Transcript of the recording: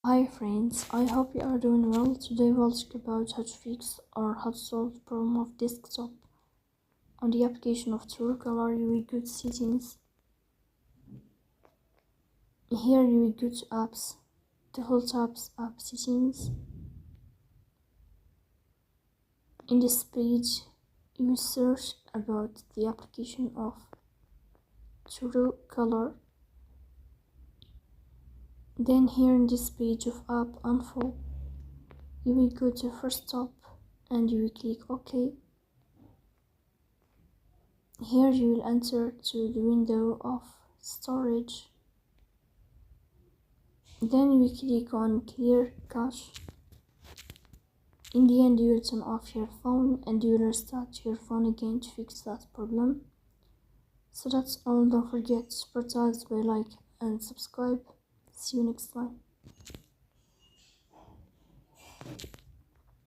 Hi friends, I hope you are doing well. Today we'll talk about how to fix or how to solve the problem of desktop. On the application of Truecaller, you will go to settings. Here you will go to apps, default apps, app settings. In this page, you will search about the application of Truecaller. Then here in this page of app info, you will go to first stop and you will click OK. Here you will enter to the window of storage. Then you will click on clear cache. In the end, you will turn off your phone and you will restart your phone again to fix that problem. So that's all. Don't forget to support us by like and subscribe. See you next time.